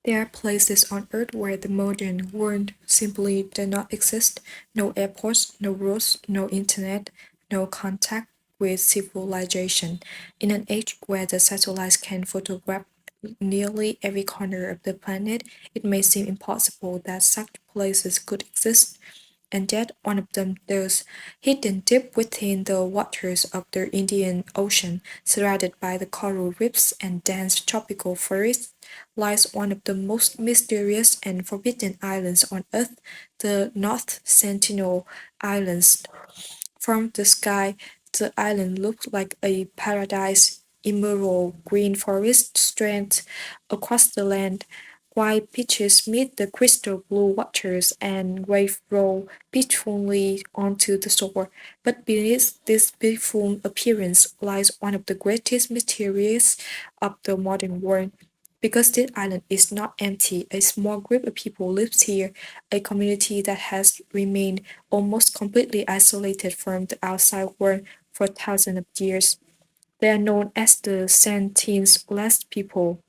There are places on Earth where the modern world simply does not exist. No airports, no roads, no internet, no contact with civilization. In an age where the satellites can photograph nearly every corner of the planet, it may seem impossible that such places could exist. And yet one of them does, hidden deep within the waters of the Indian Ocean, surrounded by the coral reefs and dense tropical forests, lies one of the most mysterious and forbidden islands on Earth, the North Sentinel Islands. From the sky, the island looked like a paradise. Emerald green forests stretched across the land, white beaches meet the crystal blue waters, and waves roll peacefully onto the shore. But beneath this beautiful appearance lies one of the greatest mysteries of the modern world. Because this island is not empty, a small group of people lives here, a community that has remained almost completely isolated from the outside world for thousands of years. They are known as the Sentinel people.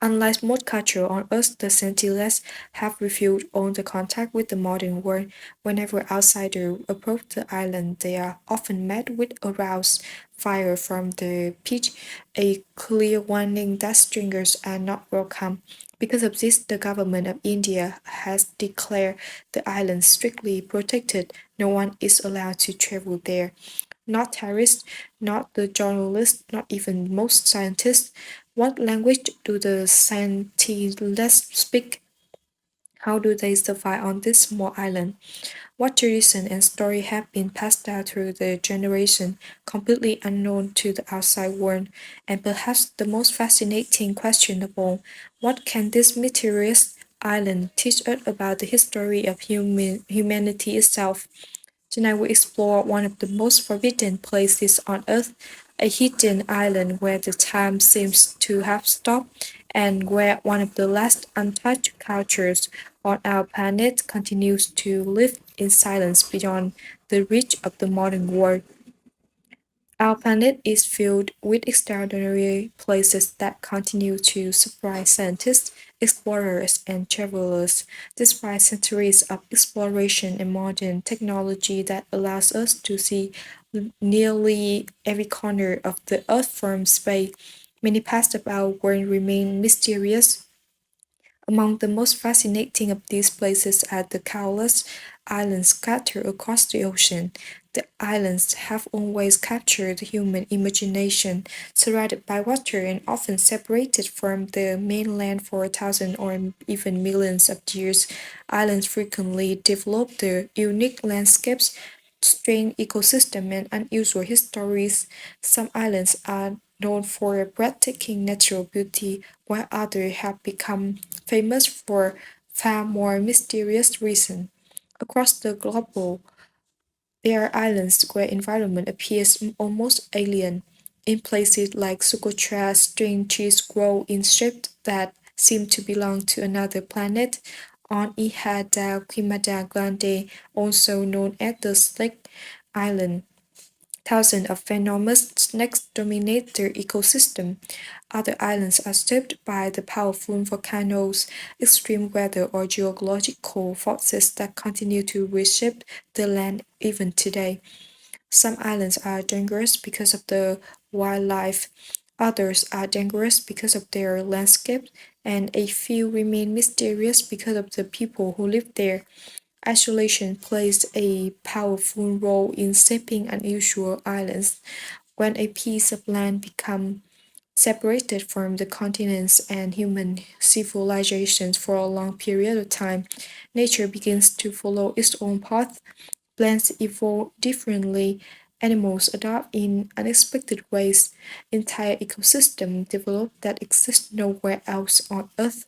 Unlike most cultures on Earth, the Sentinels have refused all the contact with the modern world. Whenever outsiders approach the island, they are often met with a roused fire from the pitch, a clear warning that strangers are not welcome. Because of this, the government of India has declared the island strictly protected. No one is allowed to travel there. Not terrorists, not the journalists, not even most scientists. What language do the scientists speak? How do they survive on this small island? What tradition and story have been passed down through the generation, completely unknown to the outside world? And perhaps the most fascinating question of all, what can this mysterious island teach us about the history of humanity itself? Tonight we explore one of the most forbidden places on Earth, a hidden island where the time seems to have stopped and where one of the last untouched cultures on our planet continues to live in silence beyond the reach of the modern world. Our planet is filled with extraordinary places that continue to surprise scientists, explorers, and travelers. Despite centuries of exploration and modern technology that allows us to see nearly every corner of the Earth from space, many parts of our world remain mysterious. Among the most fascinating of these places are the countless islands scattered across the ocean. The islands have always captured the human imagination, surrounded by water and often separated from the mainland for thousands or even millions of years. Islands frequently develop their unique landscapes, strange ecosystem, and unusual histories. Some islands are known for breathtaking natural beauty, while others have become famous for far more mysterious reasons. Across the globe, there are islands where environment appears almost alien. In places like Sumatra, strange trees grow in shapes that seem to belong to another planet. On Ihada Quimada Grande, also known as the Snake Island, thousands of venomous snakes dominate their ecosystem. Other islands are shaped by the powerful volcanoes, extreme weather, or geological forces that continue to reshape the land even today. Some islands are dangerous because of the wildlife, others are dangerous because of their landscape, and a few remain mysterious because of the people who live there. Isolation plays a powerful role in shaping unusual islands. When a piece of land becomes separated from the continents and human civilizations for a long period of time, nature begins to follow its own path. Plants evolve differently, animals adapt in unexpected ways, entire ecosystems develop that exist nowhere else on Earth.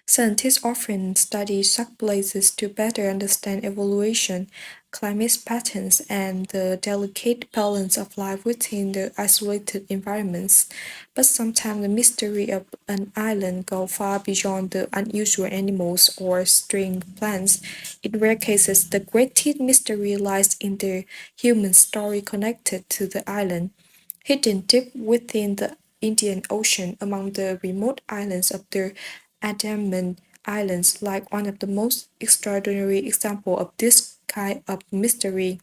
Scientists often study such places to better understand evolution, climate patterns, and the delicate balance of life within the isolated environments. But sometimes the mystery of an island goes far beyond the unusual animals or strange plants. In rare cases, the greatest mystery lies in the human story connected to the island. Hidden deep within the Indian Ocean among the remote islands of the Andaman Islands, like one of the most extraordinary examples of this kind of mystery.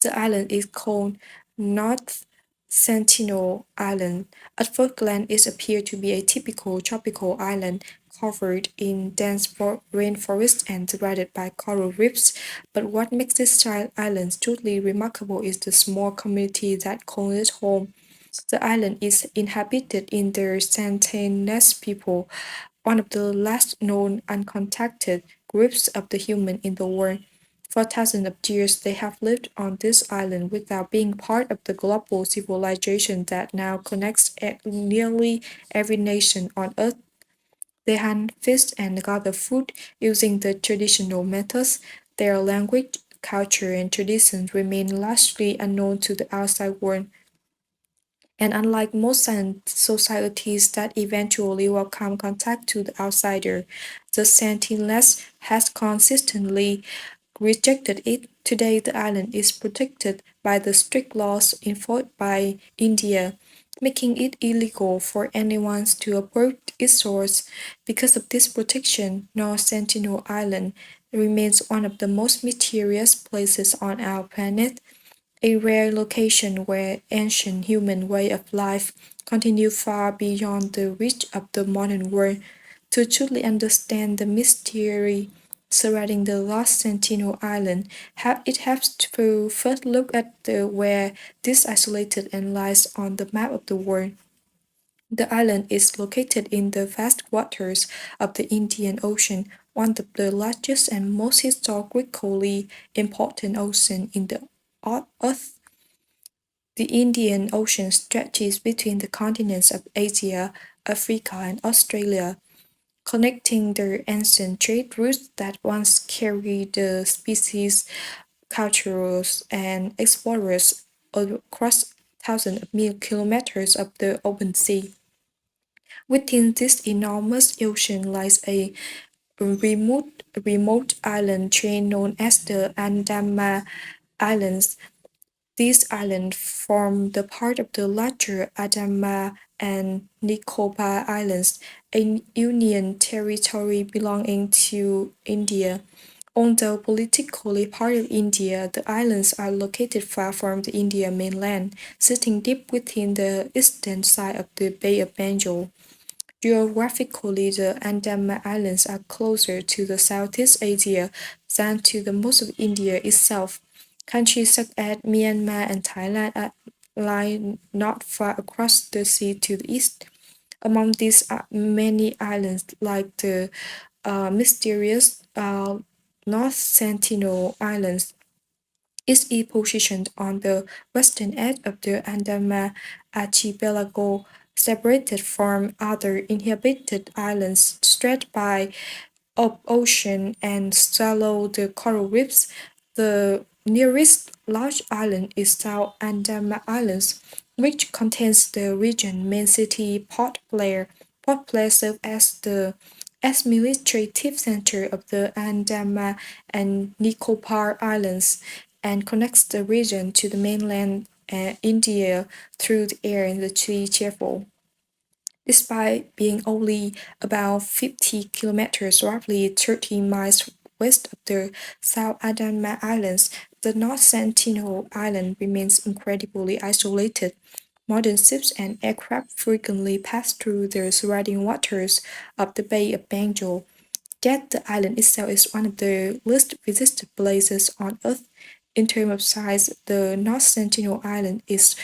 The island is called North Sentinel Island. At first glance, it appears to be a typical tropical island covered in dense rainforest and surrounded by coral reefs. But what makes this giant island truly remarkable is the small community that calls it home. The island is inhabited in the Sentinelese people, one of the last known uncontacted groups of the human in the world. For thousands of years, they have lived on this island without being part of the global civilization that now connects nearly every nation on Earth. They hunt, fish, and gather food using the traditional methods. Their language, culture, and traditions remain largely unknown to the outside world. And unlike most societies that eventually welcome contact to the outsider, the Sentinelese has consistently rejected it. Today, the island is protected by the strict laws enforced by India, making it illegal for anyone to approach its shores. Because of this protection, North Sentinel Island remains one of the most mysterious places on our planet, a rare location where ancient human way of life continue far beyond the reach of the modern world. To truly understand the mystery surrounding the lost Sentinel Island, it helps to first look at where this isolated and lies on the map of the world. The island is located in the vast waters of the Indian Ocean, one of the largest and most historically important oceans in the Earth. The Indian Ocean stretches between the continents of Asia, Africa, and Australia, connecting the ancient trade routes that once carried the species, cultures, and explorers across thousands of kilometers of the open sea. Within this enormous ocean lies a remote island chain known as the Andaman Islands. These islands form the part of the larger Andaman and Nicobar Islands, a union territory belonging to India. Although politically part of India, the islands are located far from the Indian mainland, sitting deep within the eastern side of the Bay of Bengal. Geographically, the Andaman Islands are closer to the Southeast Asia than to the most of India itself. Countries such as Myanmar and Thailand lie not far across the sea to the east. Among these are many islands like the mysterious North Sentinel Islands is positioned on the western edge of the Andaman Archipelago, separated from other inhabited islands stretched by ocean and swallow the coral reefs. The nearest large island is South Andaman Islands, which contains the region's main city, Port Blair. Port Blair serves as the administrative center of the Andaman and Nicobar Islands and connects the region to the mainland India through the air and the sea travel. Despite being only about 50 kilometers, roughly 30 miles west of the South Andaman Islands, the North Sentinel Island remains incredibly isolated. Modern ships and aircraft frequently pass through the surrounding waters of the Bay of Bengal. Yet the island itself is one of the least visited places on Earth. In terms of size, the North Sentinel Island is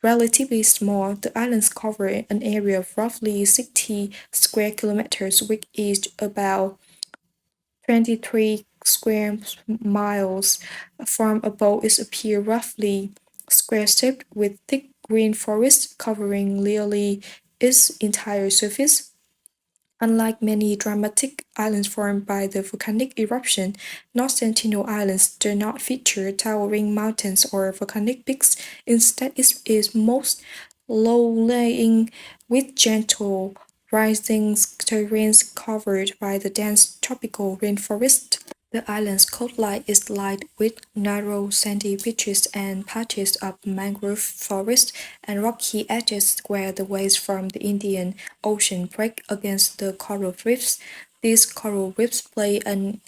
relatively small. The islands cover an area of roughly 60 square kilometers, which is about 23 square miles. From above, it appears roughly square-shaped with thick green forest covering nearly its entire surface. Unlike many dramatic islands formed by the volcanic eruption, North Sentinel Islands do not feature towering mountains or volcanic peaks. Instead, it is most low-lying with gentle rising terrains covered by the dense tropical rainforest. The island's coastline is lined with narrow sandy beaches and patches of mangrove forest and rocky edges where the waves from the Indian Ocean break against the coral reefs. These coral reefs play an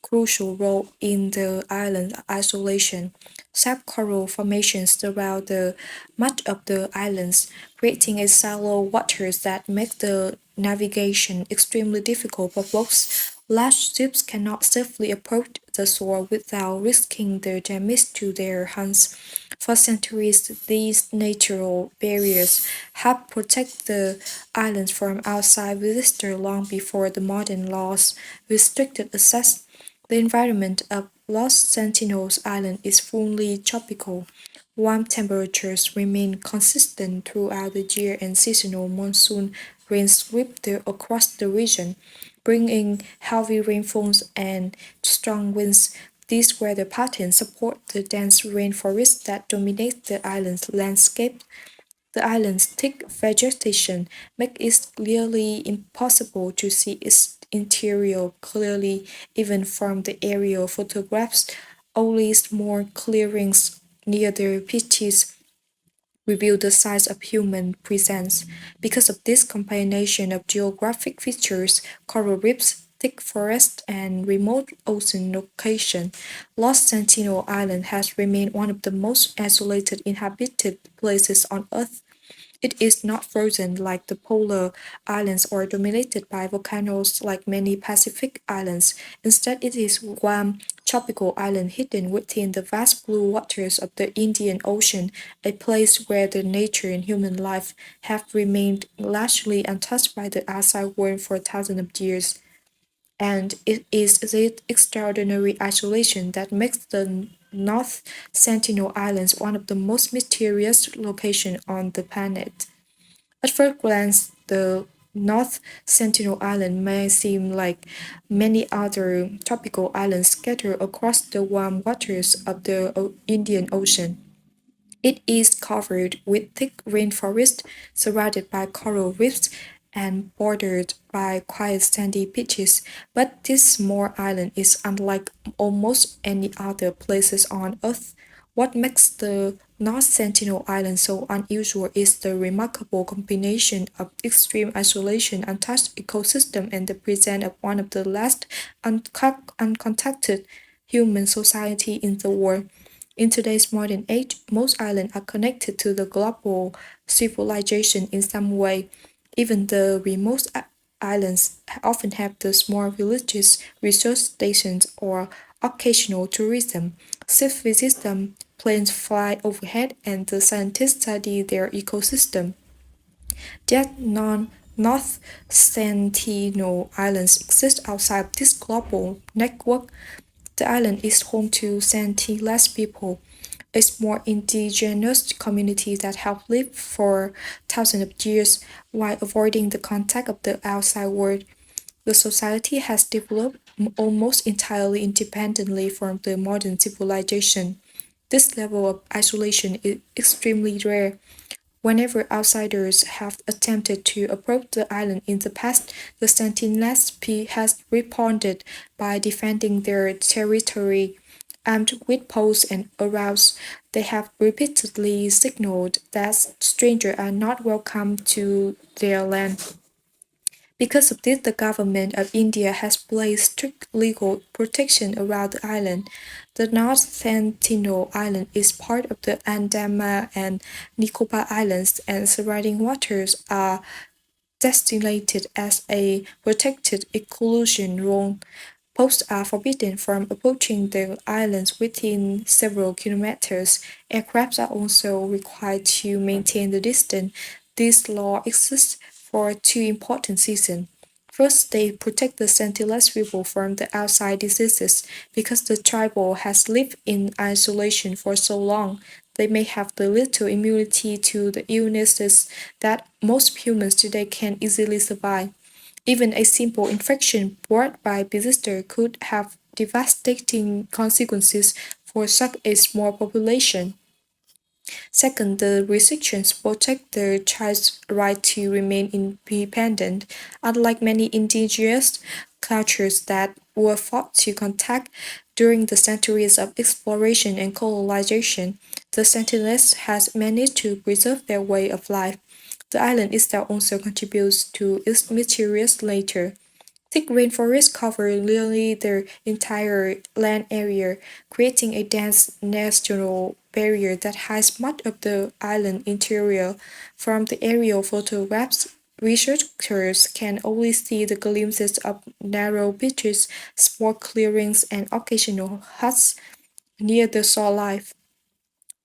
crucial role in the island's isolation. Sharp coral formations surround much of the islands, creating a shallow waters that make the navigation extremely difficult for boats. Large ships cannot safely approach the shore without risking the damage to their hulls. For centuries, these natural barriers have protected the islands from outside visitors long before the modern laws restricted access. The environment of Lost Sentinels Island is fully tropical. Warm temperatures remain consistent throughout the year and seasonal monsoon rains sweep across the region, bringing heavy rainfalls and strong winds. These weather patterns support the dense rainforests that dominate the island's landscape. The island's thick vegetation makes it nearly impossible to see its interior clearly even from the aerial photographs. Only small clearings near the beaches reveal the size of human presence. Because of this combination of geographic features, coral reefs, thick forests, and remote ocean location, Lost Sentinel Island has remained one of the most isolated inhabited places on Earth. It is not frozen like the polar islands or dominated by volcanoes like many Pacific islands. Instead, it is one tropical island hidden within the vast blue waters of the Indian Ocean, a place where the nature and human life have remained largely untouched by the outside world for thousands of years. And it is this extraordinary isolation that makes the North Sentinel Islands one of the most mysterious locations on the planet. At first glance, the North Sentinel Island may seem like many other tropical islands scattered across the warm waters of the Indian Ocean. It is covered with thick rainforest, surrounded by coral reefs, and bordered by quiet sandy beaches. But this small island is unlike almost any other places on Earth. What makes the North Sentinel Island so unusual is the remarkable combination of extreme isolation, untouched ecosystem, and the presence of one of the last uncontacted human society in the world. In today's modern age, most islands are connected to the global civilization in some way. Even the remote islands often have the small villages, research stations, or occasional tourism. Safe visits them, planes fly overhead, and the scientists study their ecosystem. Yet North Sentinel Islands exist outside this global network. The island is home to Sentinelese people, a small indigenous community that have lived for thousands of years while avoiding the contact of the outside world. The society has developed almost entirely independently from the modern civilization. This level of isolation is extremely rare. Whenever outsiders have attempted to approach the island in the past, the Sentinelese has responded by defending their territory. Armed with poles and arrows, they have repeatedly signaled that strangers are not welcome to their land. Because of this, the government of India has placed strict legal protection around the island. The North Sentinel Island is part of the Andaman and Nicobar Islands, and surrounding waters are designated as a protected exclusion zone. Boats are forbidden from approaching the islands within several kilometers. Aircraft are also required to maintain the distance. This law exists for two important reasons. First, they protect the Sentinelese people from the outside diseases. Because the tribal has lived in isolation for so long, they may have the little immunity to the illnesses that most humans today can easily survive. Even a simple infection brought by visitor could have devastating consequences for such a small population. Second, the restrictions protect the child's right to remain independent. Unlike many indigenous cultures that were fought to contact during the centuries of exploration and colonization. The Sentinels has managed to preserve their way of life. The island itself also contributes to its mysterious nature. Thick rainforests cover nearly the entire land area, creating a dense natural barrier that hides much of the island interior. From the aerial photographs, researchers can only see the glimpses of narrow beaches, small clearings, and occasional huts near the shoreline.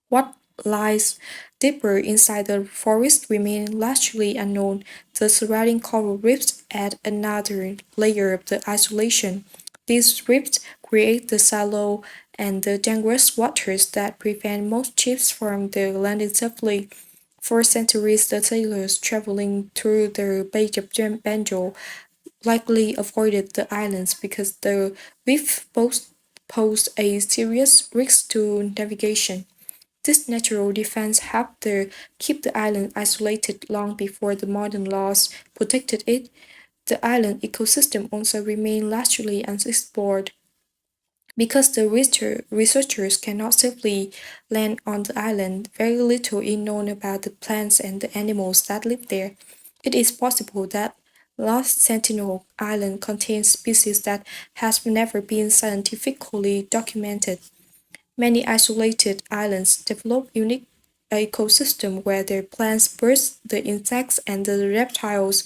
What lies deeper inside the forest remains largely unknown. The surrounding coral reefs add another layer of the isolation. These reefs create the shallow and the dangerous waters that prevent most ships from landing safely. For centuries, the sailors traveling through the Bay of Bengal likely avoided the islands because the reef posed a serious risk to navigation. This natural defense helped to keep the island isolated long before the modern laws protected it. The island ecosystem also remained largely unexplored because the researchers cannot safely land on the island. Very little is known about the plants and the animals that live there. It is possible that Lost Sentinel Island contains species that has never been scientifically documented. Many isolated islands develop unique ecosystems where the plants, birds, the insects, and the reptiles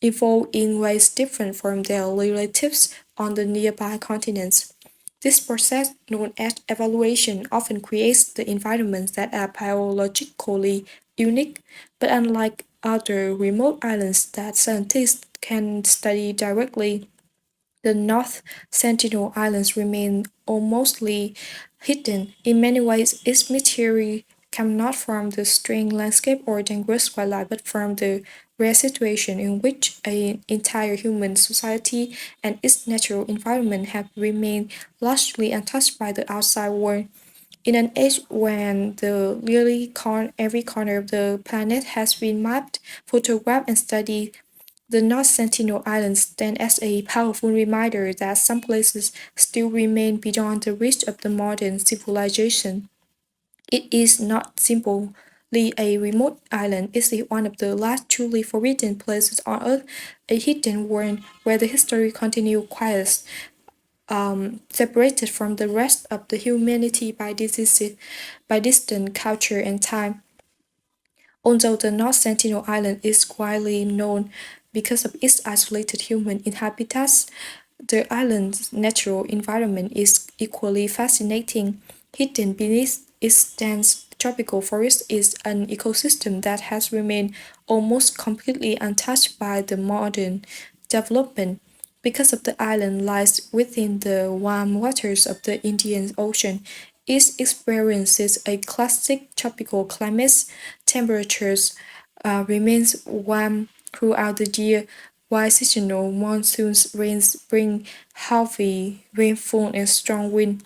evolve in ways different from their relatives on the nearby continents. This process, known as evaluation, often creates the environments that are biologically unique, but unlike other remote islands that scientists can study directly, the North Sentinel Islands remain almostly hidden. In many ways, its mystery comes not from the strange landscape or dangerous wildlife, but from the rare situation in which an entire human society and its natural environment have remained largely untouched by the outside world. In an age when every corner of the planet has been mapped, photographed, and studied, the North Sentinel Islands stand as a powerful reminder that some places still remain beyond the reach of the modern civilization. It is not simply a remote island, it is one of the last truly forbidden places on Earth, a hidden world where the history continues quiet, separated from the rest of the humanity by diseases, by distant culture and time. Although the North Sentinel Island is widely known because of its isolated human inhabitants, the island's natural environment is equally fascinating. Hidden beneath its dense tropical forest is an ecosystem that has remained almost completely untouched by the modern development. Because of the island lies within the warm waters of the Indian Ocean, it experiences a classic tropical climate. Temperatures remains warm throughout the year, while seasonal monsoons rains bring heavy rainfall and strong wind.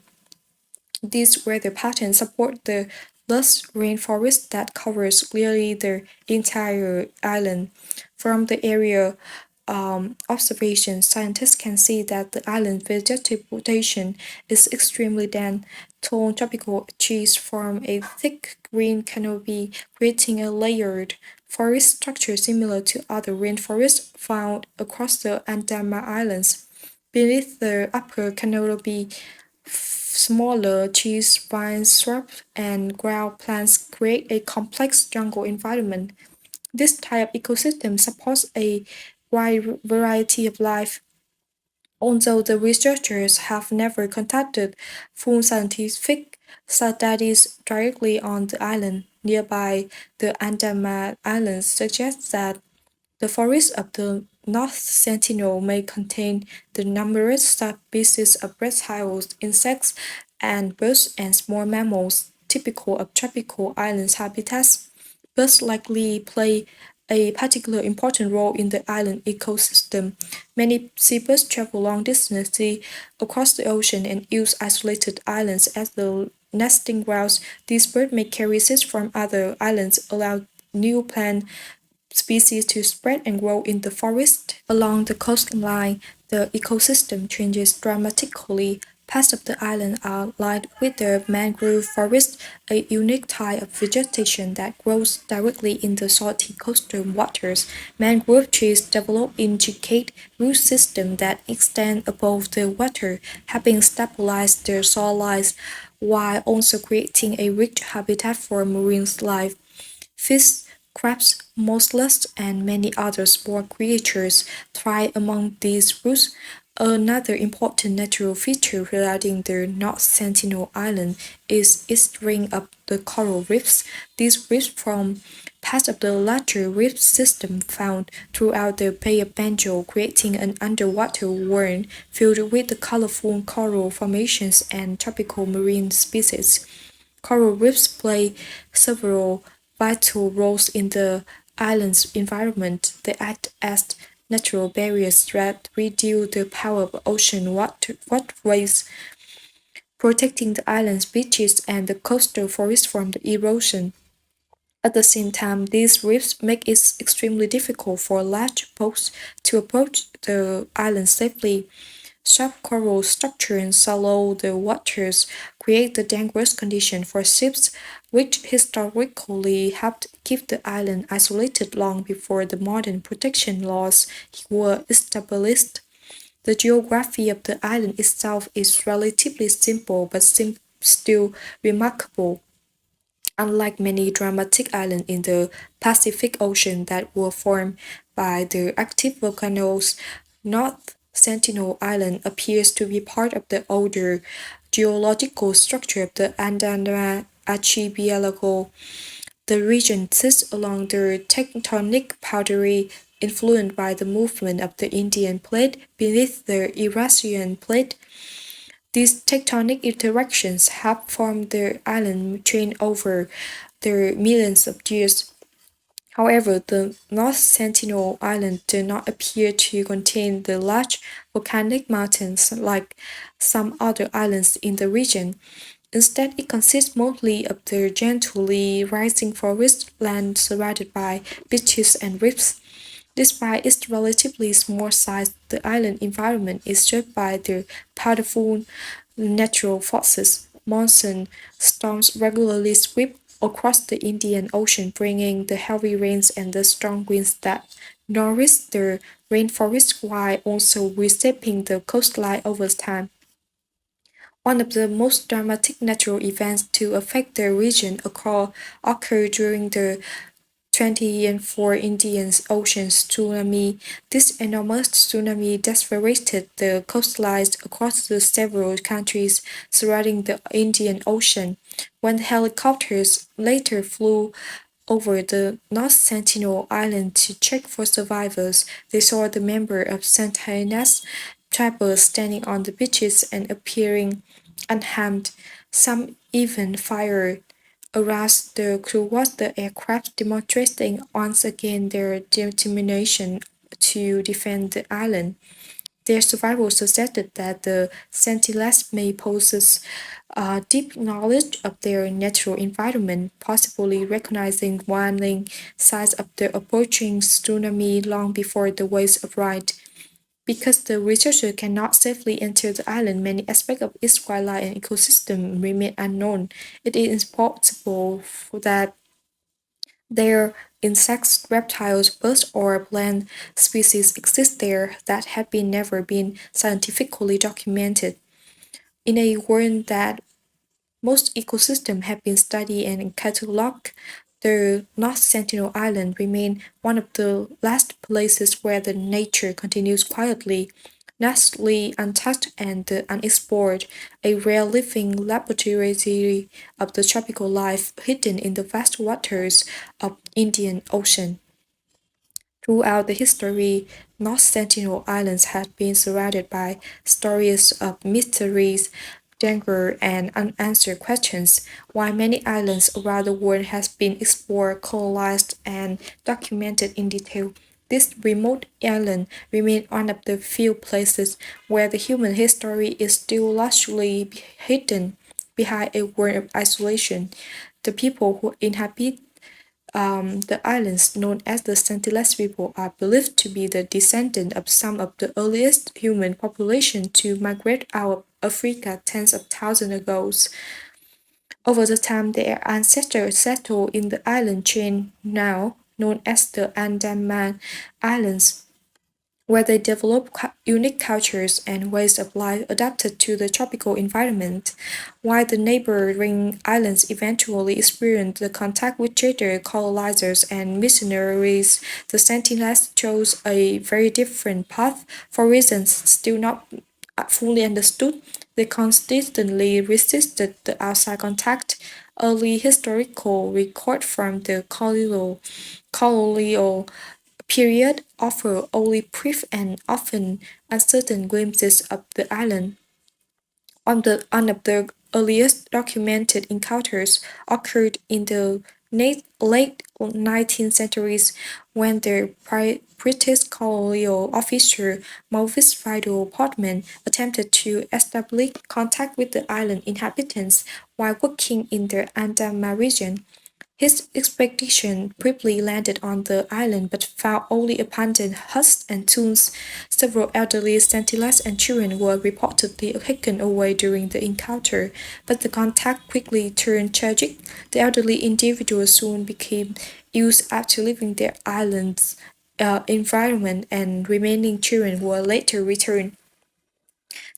These weather patterns support the lush rainforest that covers nearly the entire island. From the area observation, scientists can see that the island's vegetation is extremely dense. Tall tropical trees form a thick green canopy, creating a layered forest structure similar to other rainforests found across the Andaman Islands. Beneath the upper canopy, smaller trees, vines, shrubs, and ground plants create a complex jungle environment. This type of ecosystem supports a wide variety of life. Although the researchers have never conducted full scientific studies directly on the island, nearby the Andaman Islands suggests that the forests of the North Sentinel may contain the numerous subspecies of reptiles, insects, and birds and small mammals typical of tropical island habitats. Birds likely play a particularly important role in the island ecosystem. Many seabirds travel long distances across the ocean and use isolated islands as the nesting grounds. These birds may carry seeds from other islands, allow new plant species to spread and grow in the forest. Along the coastline, the ecosystem changes dramatically. Parts of the island are lined with the mangrove forest, a unique type of vegetation that grows directly in the salty coastal waters. Mangrove trees develop intricate root systems that extend above the water, helping stabilize the soil life while also creating a rich habitat for marine life. Fish, crabs, mollusks, and many other small creatures thrive among these roots. Another important natural feature regarding the North Sentinel Island is its ring of the coral reefs. These reefs form part of the larger reef system found throughout the Bay of Bengal, creating an underwater world filled with the colorful coral formations and tropical marine species. Coral reefs play several vital roles in the island's environment. They act as natural barriers that reduce the power of ocean waterways, protecting the island's beaches and the coastal forest from the erosion. At the same time, these reefs make it extremely difficult for large boats to approach the island safely. Sharp coral structures in shallow the waters create the dangerous condition for ships, which historically helped keep the island isolated long before the modern protection laws were established. The geography of the island itself is relatively simple but still remarkable. Unlike many dramatic islands in the Pacific Ocean that were formed by the active volcanoes, North Sentinel Island appears to be part of the older geological structure of the Andaman Archipelago. The region sits along the tectonic boundary influenced by the movement of the Indian plate beneath the Eurasian plate. These tectonic interactions have formed the island chain over the millions of years. However, the North Sentinel Island did not appear to contain the large volcanic mountains like some other islands in the region. Instead, it consists mostly of the gently rising forest land surrounded by beaches and reefs. Despite its relatively small size, the island environment is shaped by the powerful natural forces. Monsoon storms regularly sweep across the Indian Ocean, bringing the heavy rains and the strong winds that nourish the rainforest while also reshaping the coastline over time. One of the most dramatic natural events to affect the region occurred during the 2004 Indian Ocean tsunami. This enormous tsunami devastated the coastlines across the several countries surrounding the Indian Ocean. When helicopters later flew over the North Sentinel Island to check for survivors, they saw the members of Sentinel's tribes standing on the beaches and appearing unharmed. Some even fired aroused the crew was the aircraft, demonstrating once again their determination to defend the island. Their survival suggested that the Sentinels may possess deep knowledge of their natural environment, possibly recognizing warning signs of the approaching tsunami long before the waves arrived. Because the researcher cannot safely enter the island, many aspects of its wildlife and ecosystem remain unknown. It is possible that there insects, reptiles, birds, or plant species exist there that have never been scientifically documented. In a world that most ecosystems have been studied and catalogued. The North Sentinel Island remains one of the last places where the nature continues quietly, naturally untouched and unexplored, a rare living laboratory of the tropical life hidden in the vast waters of Indian Ocean. Throughout the history, North Sentinel Islands has been surrounded by stories of mysteries, danger, and unanswered questions. While many islands around the world have been explored, colonized, and documented in detail, this remote island remains one of the few places where the human history is still largely hidden behind a world of isolation. The people who inhabit The islands known as the Sentinel people are believed to be the descendant of some of the earliest human population to migrate out of Africa tens of thousands ago. Over the time, their ancestors settled in the island chain now known as the Andaman Islands, where they develop unique cultures and ways of life adapted to the tropical environment, while the neighboring islands eventually experienced the contact with trader colonizers and missionaries. The Sentinels chose a very different path for reasons still not fully understood. They consistently resisted the outside contact. Early historical record from the colonial period offer only brief and often uncertain glimpses of the island. One of the earliest documented encounters occurred in the late 19th centuries when the British colonial officer Maurice Rideau Portman attempted to establish contact with the island inhabitants while working in the Andaman region. His expedition briefly landed on the island but found only abandoned huts and tombs. Several elderly sentinels and children were reportedly taken away during the encounter, but the contact quickly turned tragic. The elderly individuals soon became used after leaving their island's environment, and remaining children were later returned.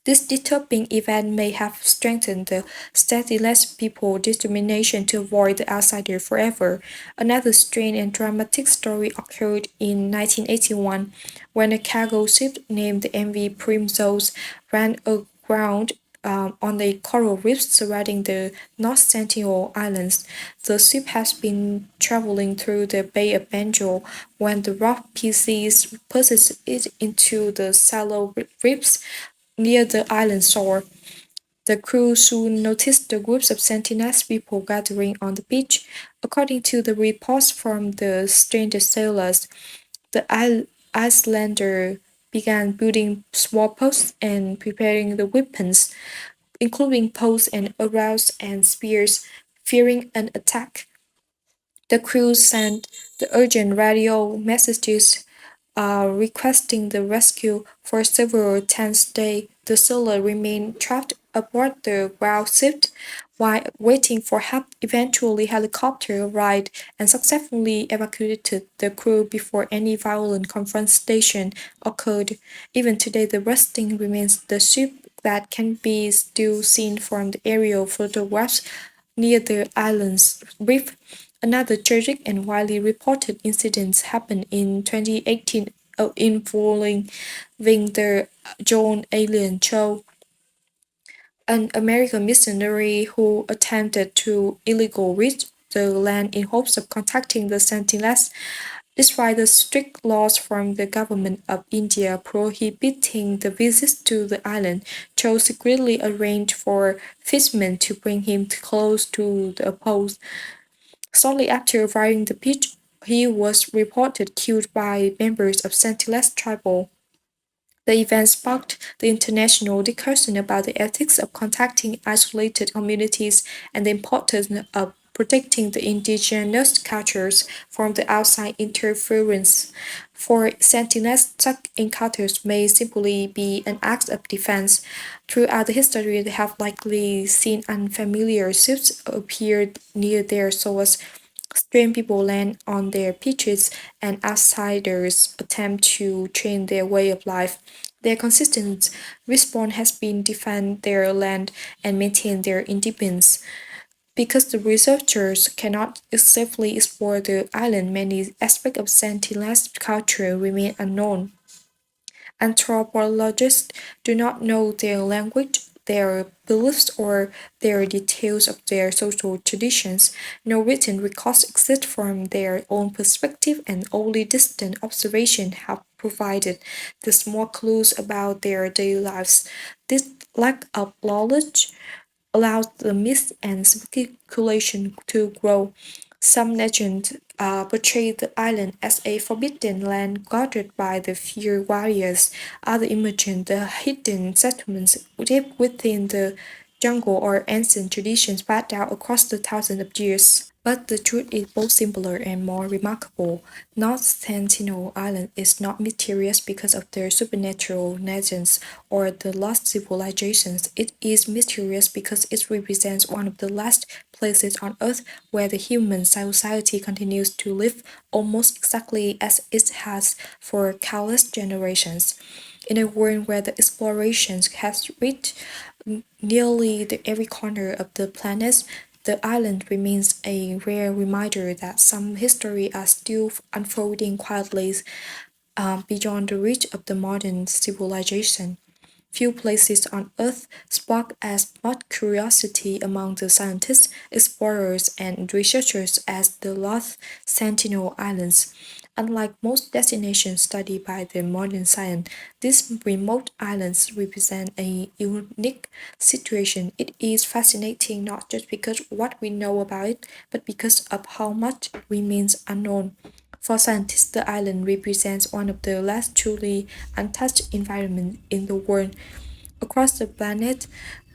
This disturbing event may have strengthened the stateless people's determination to avoid the outsider forever. Another strange and dramatic story occurred in 1981 when a cargo ship named the MV Primrose ran aground on the coral reefs surrounding the North Sentinel Islands. The ship has been traveling through the Bay of Bengal when the rock pieces pushes it into the shallow reefs near the island shore. The crew soon noticed the groups of sentinels people gathering on the beach. According to the reports from the stranger sailors, the Icelander began building small posts and preparing the weapons, including poles and arrows and spears, fearing an attack. The crew sent the urgent radio messages requesting the rescue. For several tense days. The sailor remained trapped aboard the ground ship while waiting for help. Eventually, helicopter arrived and successfully evacuated the crew before any violent confrontation occurred. Even today, the resting remains the ship that can be still seen from the aerial photographs near the island's reef. Another tragic and widely reported incident happened in 2018 involving the John Alien Cho, an American missionary who attempted to illegally reach the land in hopes of contacting the Sentinels. Despite the strict laws from the government of India prohibiting the visits to the island, Cho secretly arranged for fishermen to bring him close to the post. Shortly after arriving the beach, he was reported killed by members of Sentinel's tribal. The event sparked the international discussion about the ethics of contacting isolated communities and the importance of protecting the indigenous cultures from the outside interference. For sentinels, such encounters may simply be an act of defense. Throughout the history, they have likely seen unfamiliar ships appear near their shores. Strange people land on their beaches, and outsiders attempt to change their way of life. Their consistent response has been defend their land and maintain their independence. Because the researchers cannot safely explore the island, many aspects of Sentinel's culture remain unknown. Anthropologists do not know their language, their beliefs, or their details of their social traditions. No written records exist from their own perspective, and only distant observations have provided the small clues about their daily lives. This lack of knowledge allows the myth and speculation to grow. Some legends portray the island as a forbidden land guarded by the fierce warriors. Others imagine the hidden settlements deep within the jungle or ancient traditions passed down across the thousands of years. But the truth is both simpler and more remarkable. North Sentinel Island is not mysterious because of their supernatural legends or the lost civilizations. It is mysterious because it represents one of the last places on Earth where the human society continues to live almost exactly as it has for countless generations. In a world where the explorations has reached nearly every corner of the planet, the island remains a rare reminder that some history are still unfolding quietly beyond the reach of the modern civilization. Few places on Earth spark as much curiosity among the scientists, explorers, and researchers as the Lost Sentinel Islands. Unlike most destinations studied by the modern science, these remote islands represent a unique situation. It is fascinating not just because of what we know about it, but because of how much remains unknown. For scientists, the island represents one of the last truly untouched environments in the world. Across the planet,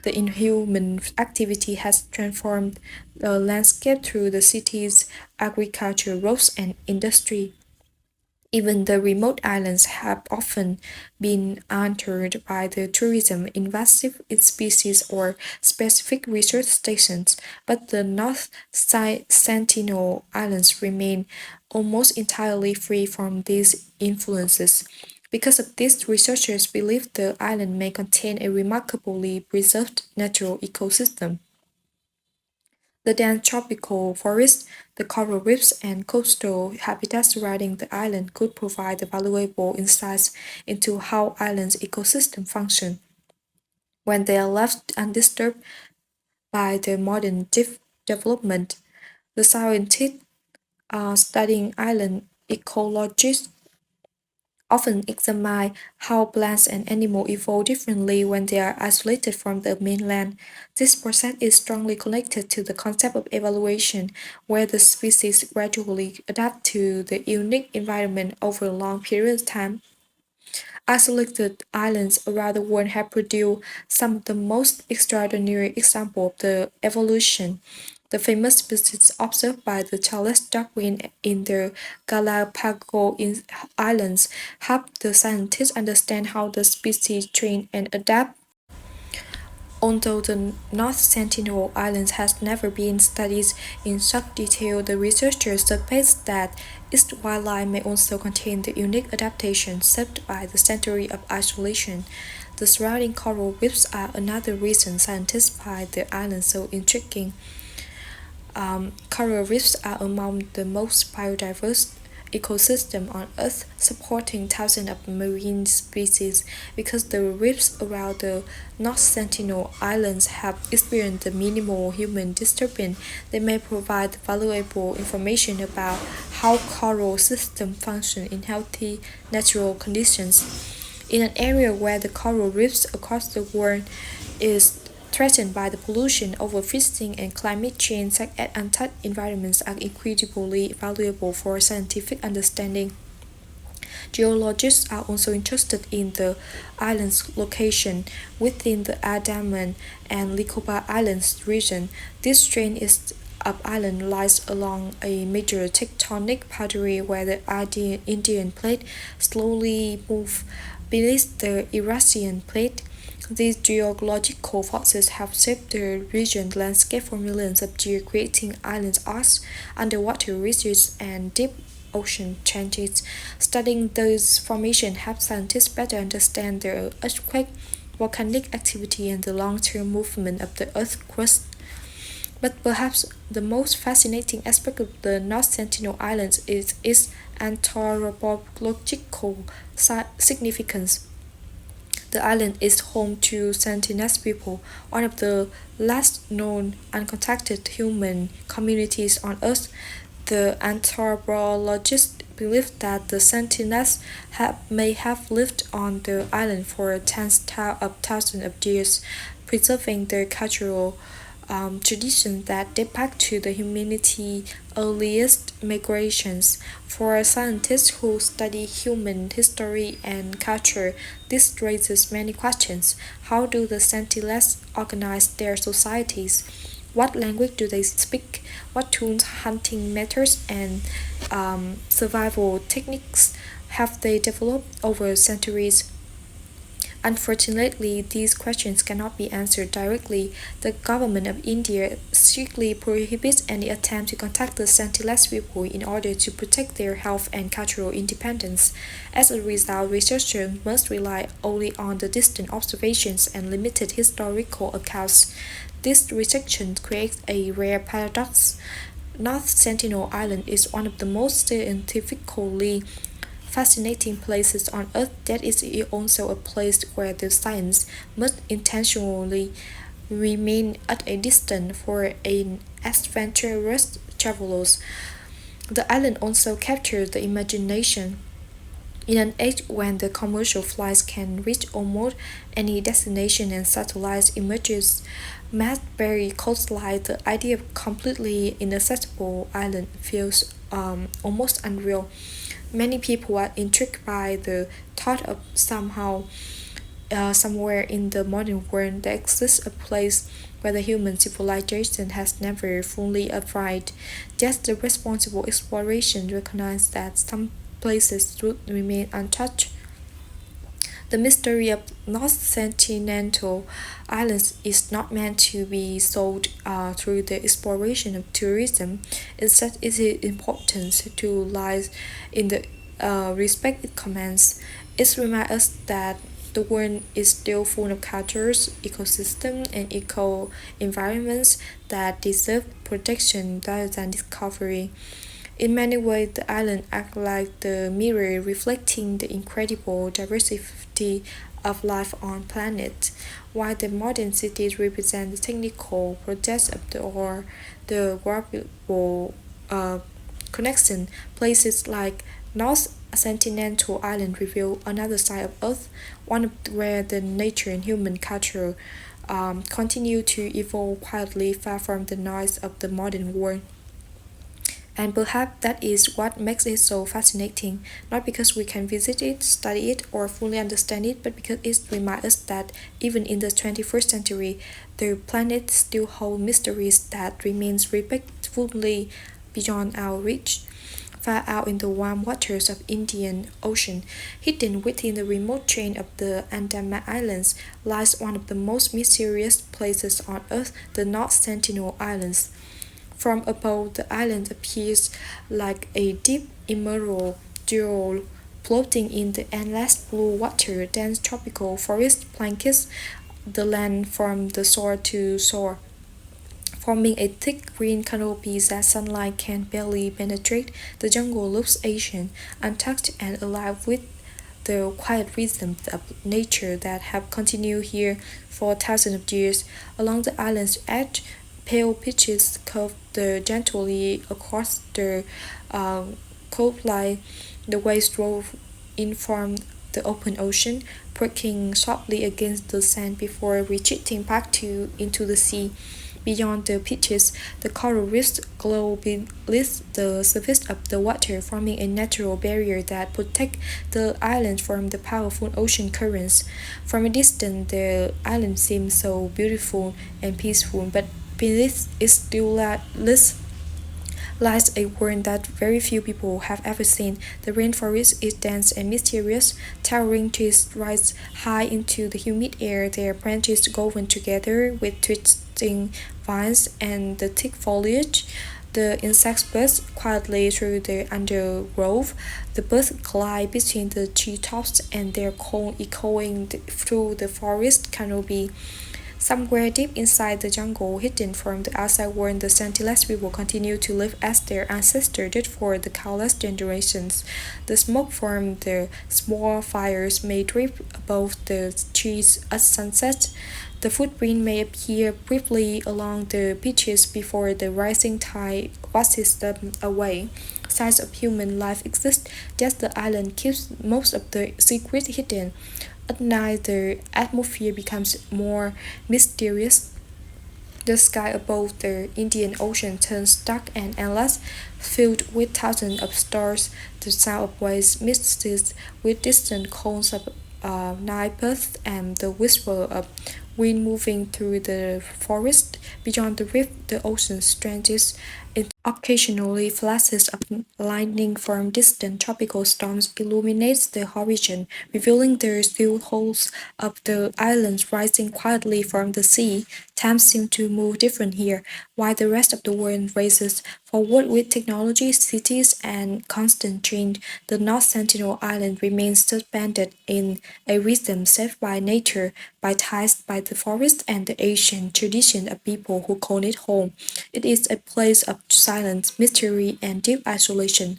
the inhuman activity has transformed the landscape through the cities, agriculture, roads, and industry. Even the remote islands have often been entered by the tourism, invasive species, or specific research stations, but the North Sentinel Islands remain almost entirely free from these influences. Because of this, researchers believe the island may contain a remarkably preserved natural ecosystem. The dense tropical forests, the coral reefs, and coastal habitats surrounding the island could provide valuable insights into how islands' ecosystems function. When they are left undisturbed by the modern development, the scientists studying island ecologies often examine how plants and animals evolve differently when they are isolated from the mainland. This process is strongly connected to the concept of evolution, where the species gradually adapt to the unique environment over a long period of time. Isolated islands around the world have produced some of the most extraordinary examples of the evolution. The famous species observed by the Charles Darwin in the Galapagos Islands help the scientists understand how the species change and adapt. Although the North Sentinel Islands has never been studied in such detail, the researchers suspect that its wildlife may also contain the unique adaptations shaped by the century of isolation. The surrounding coral reefs are another reason scientists find the island so intriguing. Coral reefs are among the most biodiverse ecosystems on Earth, supporting thousands of marine species. Because the reefs around the North Sentinel Islands have experienced the minimal human disturbance, they may provide valuable information about how coral systems function in healthy natural conditions. In an area where the coral reefs across the world is threatened by the pollution, overfishing, and climate change, such as untouched environments are incredibly valuable for scientific understanding. Geologists are also interested in the island's location within the Andaman and Nicobar Islands region. This stretch of island lies along a major tectonic boundary where the Indian plate slowly moves beneath the Eurasian plate. These geological forces have shaped the region's landscape for millions of years, creating island arcs, underwater ridges, and deep ocean changes. Studying those formations helps scientists better understand the earthquake, volcanic activity, and the long-term movement of the Earth's crust. But perhaps the most fascinating aspect of the North Sentinel Islands is its anthropological significance. The island is home to Sentinel people, one of the last known uncontacted human communities on Earth. The anthropologists believe that the Sentinels may have lived on the island for tens of thousands of years, preserving their cultural traditions that date back to the humanity's earliest migrations. For scientists who study human history and culture, this raises many questions. How do the Sentinels organize their societies? What language do they speak? What tools, hunting methods, and survival techniques have they developed over centuries? Unfortunately, these questions cannot be answered directly. The government of India strictly prohibits any attempt to contact the Sentinel people in order to protect their health and cultural independence. As a result, researchers must rely only on the distant observations and limited historical accounts. This restriction creates a rare paradox. North Sentinel Island is one of the most scientifically fascinating places on Earth, that is also a place where the science must intentionally remain at a distance for an adventurous travelers. The island also captures the imagination. In an age when the commercial flights can reach almost any destination and satellite images map very coastline, the idea of completely inaccessible island feels almost unreal. Many people are intrigued by the thought of somewhere in the modern world there exists a place where the human civilization has never fully arrived. Just the responsible exploration recognizes that some places would remain untouched. The mystery of North Sentinel Islands is not meant to be solved through the exploration of tourism. Instead, its importance to lies in the respect it commands. It reminds us that the world is still full of cultures, ecosystems, and eco environments that deserve protection rather than discovery. In many ways, the island acts like the mirror reflecting the incredible diversity of life on planet, while the modern cities represent the technical progress of the global connection. Places like North Sentinel Island reveal another side of Earth, one where the nature and human culture continue to evolve quietly far from the noise of the modern world. And perhaps that is what makes it so fascinating, not because we can visit it, study it, or fully understand it, but because it reminds us that even in the 21st century, the planet still holds mysteries that remains respectfully beyond our reach. Far out in the warm waters of Indian Ocean, hidden within the remote chain of the Andaman Islands, lies one of the most mysterious places on Earth, the North Sentinel Islands. From above, the island appears like a deep emerald jewel floating in the endless blue water. Dense tropical forest blankets the land from the shore to shore, forming a thick green canopy that sunlight can barely penetrate. The jungle looks ancient, untouched, and alive with the quiet rhythms of nature that have continued here for thousands of years. Along the island's edge, pale pitches curve gently across the coastline. The waves roll in from the open ocean, breaking sharply against the sand before retreating back into the sea. Beyond the pitches, the coral reefs glow beneath the surface of the water, forming a natural barrier that protects the island from the powerful ocean currents. From a distance, the island seems so beautiful and peaceful, but beneath its stillness lies a world that very few people have ever seen. The rainforest is dense and mysterious. Towering trees rise high into the humid air, their branches woven together with twisting vines and the thick foliage. The insects buzz quietly through the undergrowth. The birds glide between the treetops and their call echoing through the forest canopy. Somewhere deep inside the jungle, hidden from the outside world, the Sentinel's people continue to live as their ancestors did for the countless generations. The smoke from the small fires may drip above the trees at sunset. The footprint may appear briefly along the beaches before the rising tide washes them away. Signs of human life exist, yet the island keeps most of the secrets hidden. At night, the atmosphere becomes more mysterious. The sky above the Indian Ocean turns dark and endless, filled with thousands of stars. The sound of waves mixes with distant calls of night birds and the whisper of wind moving through the forest. Beyond the rift, the ocean stretches into occasionally flashes of lightning from distant tropical storms illuminates the horizon, revealing the still hulls of the islands rising quietly from the sea. Time seems to move different here, while the rest of the world races forward with technology, cities, and constant change. The North Sentinel Island remains suspended in a rhythm set by nature, by ties by the forest and the ancient tradition of people who call it home. It is a place of silence, mystery, and deep isolation,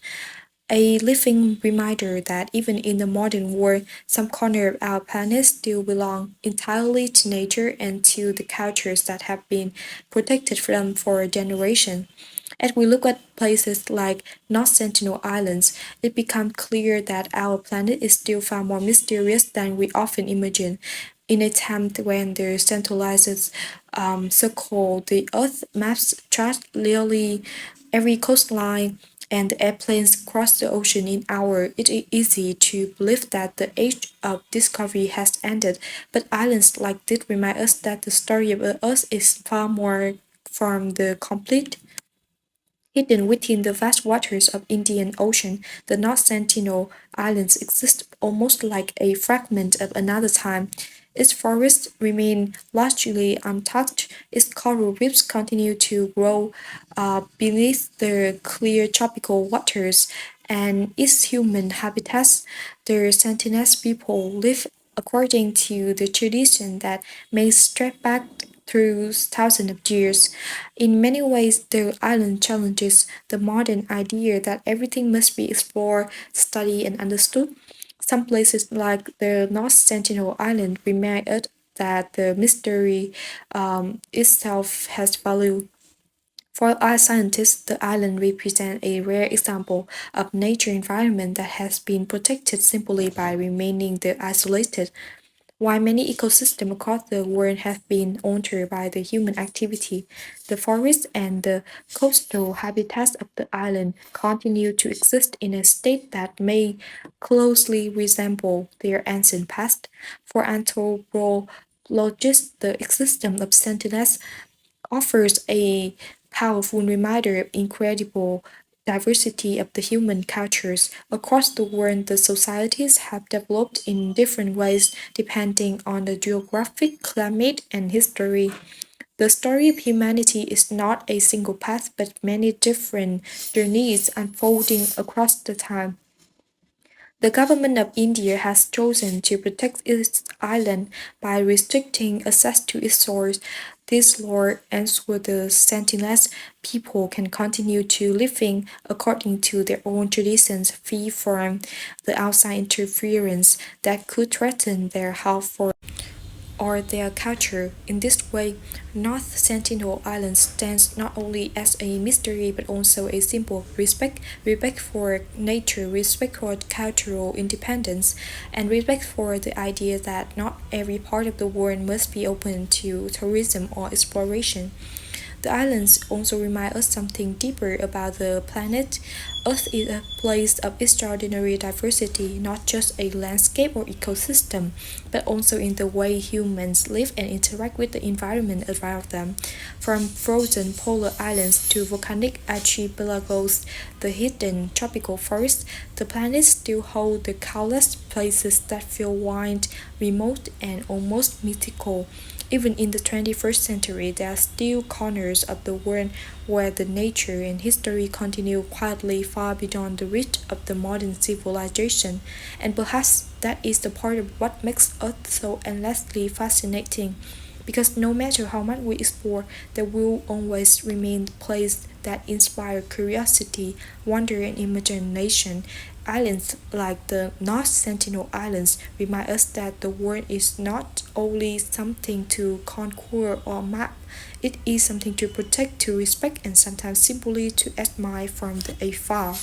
a living reminder that even in the modern world, some corner of our planet still belong entirely to nature and to the cultures that have been protected from for a generation. As we look at places like North Sentinel Islands, it becomes clear that our planet is still far more mysterious than we often imagine. In a time when the centralized circle the Earth maps chart nearly every coastline and airplanes cross the ocean in hours, it is easy to believe that the age of discovery has ended. But islands like this remind us that the story of Earth is far more from the complete. Hidden within the vast waters of Indian Ocean, the North Sentinel Islands exist almost like a fragment of another time. Its forests remain largely untouched, its coral reefs continue to grow beneath the clear tropical waters, and its human habitats, the Sentinels people live according to the tradition that may stretch back through thousands of years. In many ways, the island challenges the modern idea that everything must be explored, studied, and understood. Some places, like the North Sentinel Island, remind us that the mystery itself has value. For our scientists, the island represents a rare example of nature environment that has been protected simply by remaining isolated. While many ecosystems across the world have been altered by the human activity, the forests and the coastal habitats of the island continue to exist in a state that may closely resemble their ancient past. For anthropologists, the existence of sentinels offers a powerful reminder of incredible diversity of the human cultures across the world. The societies have developed in different ways depending on the geographic climate and history. The story of humanity is not a single path but many different journeys unfolding across the time. The government of India has chosen to protect its island by restricting access to its source. This law ensures the sentinels people can continue to living according to their own traditions, free from the outside interference that could threaten their health or their culture. In this way, North Sentinel Island stands not only as a mystery but also a symbol of respect for nature, respect for cultural independence, and respect for the idea that not every part of the world must be open to tourism or exploration. The islands also remind us something deeper about the planet. Earth is a place of extraordinary diversity, not just a landscape or ecosystem, but also in the way humans live and interact with the environment around them. From frozen polar islands to volcanic archipelagos, the hidden tropical forests, the planet still holds the countless places that feel wild, remote, and almost mythical. Even in the 21st century, there are still corners of the world where the nature and history continue quietly far beyond the reach of the modern civilization. And perhaps that is the part of what makes Earth so endlessly fascinating. Because no matter how much we explore, there will always remain places that inspire curiosity, wonder, and imagination. Islands like the North Sentinel Islands remind us that the world is not only something to conquer or map, it is something to protect, to respect, and sometimes simply to admire from afar.